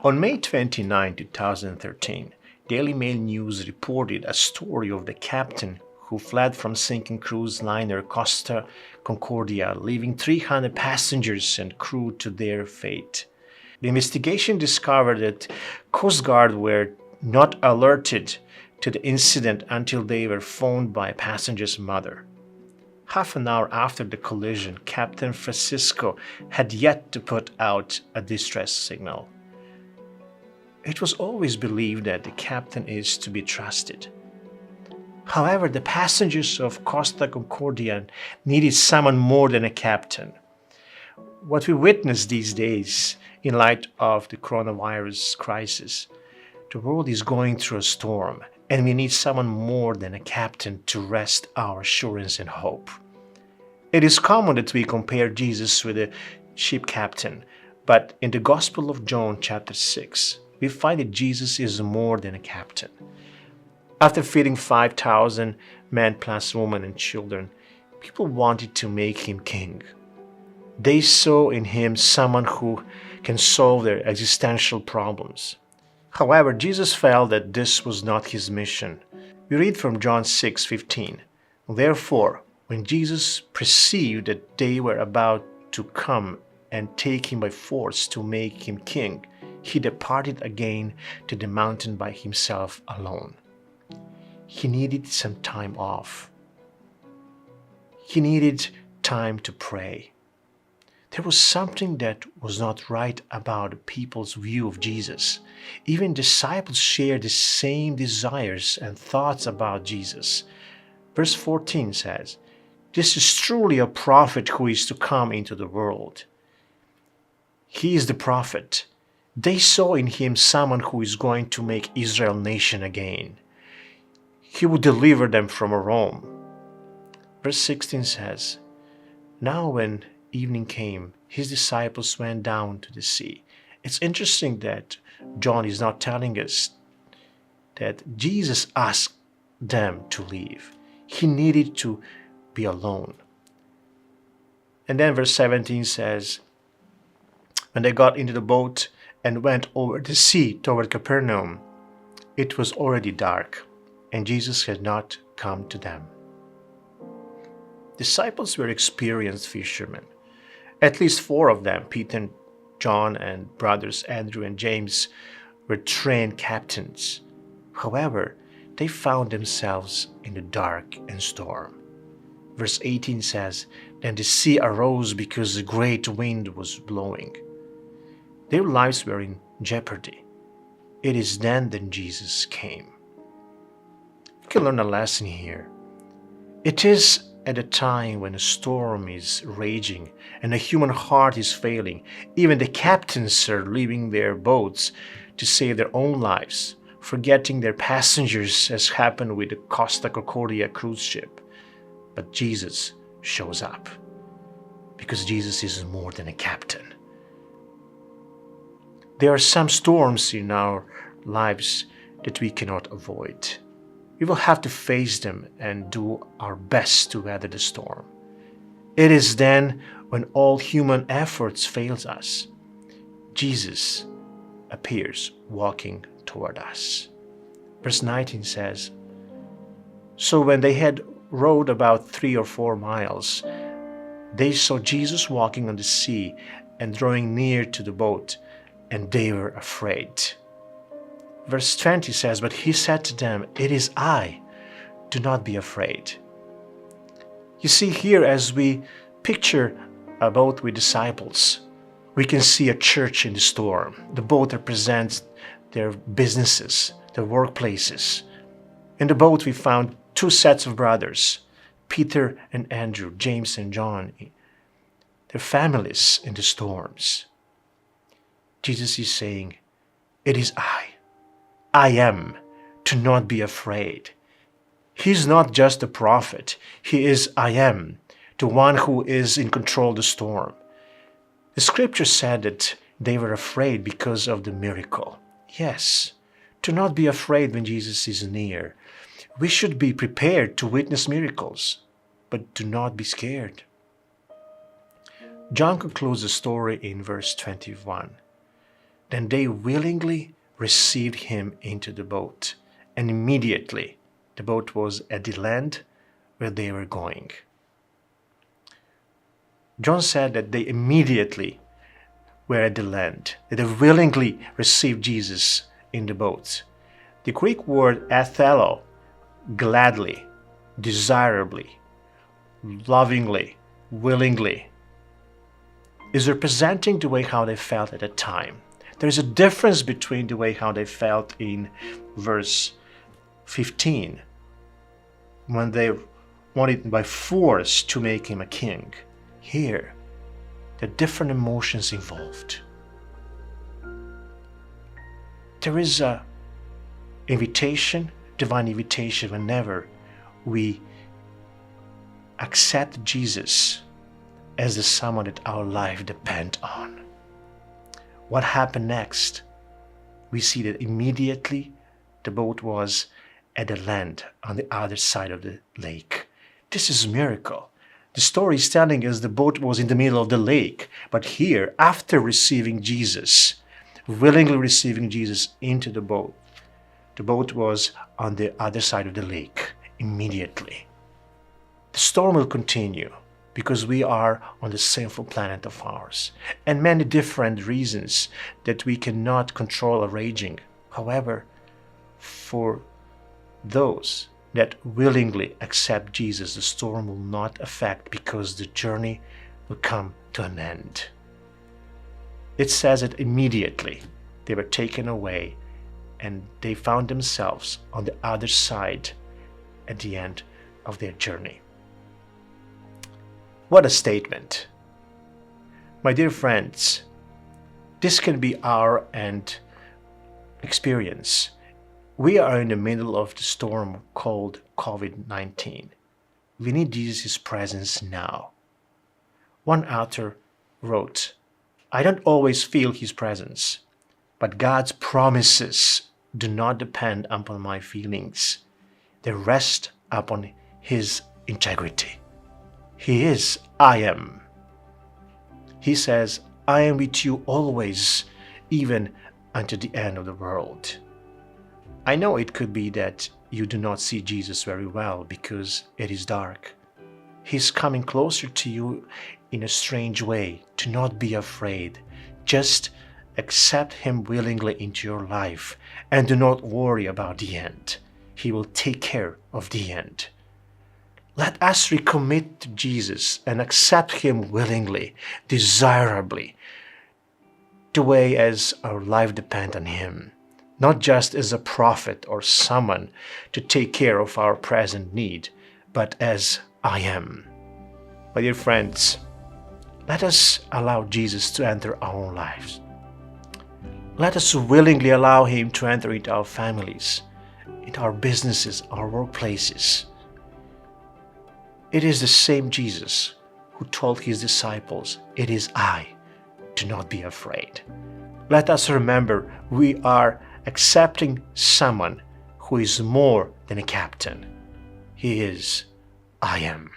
On May 29, 2013, Daily Mail News reported a story of the captain who fled from sinking cruise liner Costa Concordia, leaving 300 passengers and crew to their fate. The investigation discovered that Coast Guard were not alerted to the incident until they were phoned by a passenger's mother. Half an hour after the collision, Captain Francisco had yet to put out a distress signal. It was always believed that the captain is to be trusted. However, the passengers of Costa Concordia needed someone more than a captain. What we witness these days, in light of the coronavirus crisis, the world is going through a storm, and we need someone more than a captain to rest our assurance and hope. It is common that we compare Jesus with a ship captain, but in the Gospel of John chapter 6, we find that Jesus is more than a captain. After feeding 5,000 men plus women and children, people wanted to make him king. They saw in him someone who can solve their existential problems. However, Jesus felt that this was not his mission. We read from John 6:15. Therefore, when Jesus perceived that they were about to come and take him by force to make him king, he departed again to the mountain by himself alone. He needed some time off. He needed time to pray. There was something that was not right about people's view of Jesus. Even disciples shared the same desires and thoughts about Jesus. Verse 14 says, "This is truly a prophet who is to come into the world." He is the prophet. They saw in him someone who is going to make Israel nation again. He would deliver them from Rome. Verse 16 says, "Now when evening came, his disciples went down to the sea." It's interesting that John is not telling us that Jesus asked them to leave. He needed to be alone. And then verse 17 says, "When they got into the boat and went over the sea toward Capernaum, it was already dark, and Jesus had not come to them." Disciples were experienced fishermen. At least 4 of them, Peter, John, and brothers Andrew and James, were trained captains. However, they found themselves in the dark and storm. Verse 18 says, "Then the sea arose because a great wind was blowing." Their lives were in jeopardy. It is then that Jesus came. We can learn a lesson here. It is at a time when a storm is raging and a human heart is failing, even the captains are leaving their boats to save their own lives, forgetting their passengers, as happened with the Costa Concordia cruise ship. But Jesus shows up, because Jesus is more than a captain. There are some storms in our lives that we cannot avoid. We will have to face them and do our best to weather the storm. It is then when all human efforts fails us, Jesus appears walking toward us. Verse 19 says, "So when they had rowed about 3 or 4 miles, they saw Jesus walking on the sea and drawing near to the boat, and they were afraid." Verse 20 says, "But he said to them, 'It is I. Do not be afraid.'" You see here, as we picture a boat with disciples, we can see a church in the storm. The boat represents their businesses, their workplaces. In the boat we found 2 sets of brothers, Peter and Andrew, James and John, their families in the storms. Jesus is saying, "It is I am. Do not be afraid." He is not just a prophet. He is I am, the one who is in control of the storm. The scripture said that they were afraid because of the miracle. Yes, do not be afraid when Jesus is near. We should be prepared to witness miracles, but do not be scared. John concludes the story in verse 21. Then they willingly received him into the boat, and immediately the boat was at the land where they were going. John said that they immediately were at the land, that they willingly received Jesus in the boat. The Greek word athelo, gladly, desirably, lovingly, willingly, is representing the way how they felt at the time. There is a difference between the way how they felt in verse 15, when they wanted by force to make him a king. Here, there are different emotions involved. There is a invitation, divine invitation, whenever we accept Jesus as the someone that our life depends on. What happened next? We see that immediately the boat was at the land on the other side of the lake. This is a miracle. The story is telling us the boat was in the middle of the lake, but here, after receiving Jesus, willingly receiving Jesus into the boat was on the other side of the lake immediately. The storm will continue because we are on the sinful planet of ours, and many different reasons that we cannot control are raging. However, for those that willingly accept Jesus, the storm will not affect because the journey will come to an end. It says that immediately they were taken away and they found themselves on the other side at the end of their journey. What a statement. My dear friends, this can be our end experience. We are in the middle of the storm called Covid-19. We need Jesus' presence now. One author wrote, "I don't always feel his presence, but God's promises do not depend upon my feelings. They rest upon his integrity. He is I am. He says, I am with you always, even unto the end of the world." I know it could be that you do not see Jesus very well because it is dark. He's coming closer to you in a strange way. Do not be afraid. Just accept him willingly into your life and do not worry about the end. He will take care of the end. Let us recommit to Jesus and accept him willingly, desirably, the way as our life depends on him. Not just as a prophet or someone to take care of our present need, but as I am. My dear friends, let us allow Jesus to enter our own lives. Let us willingly allow him to enter into our families, into our businesses, our workplaces. It is the same Jesus who told his disciples, "It is I, do not be afraid." Let us remember we are accepting someone who is more than a captain. He is I am.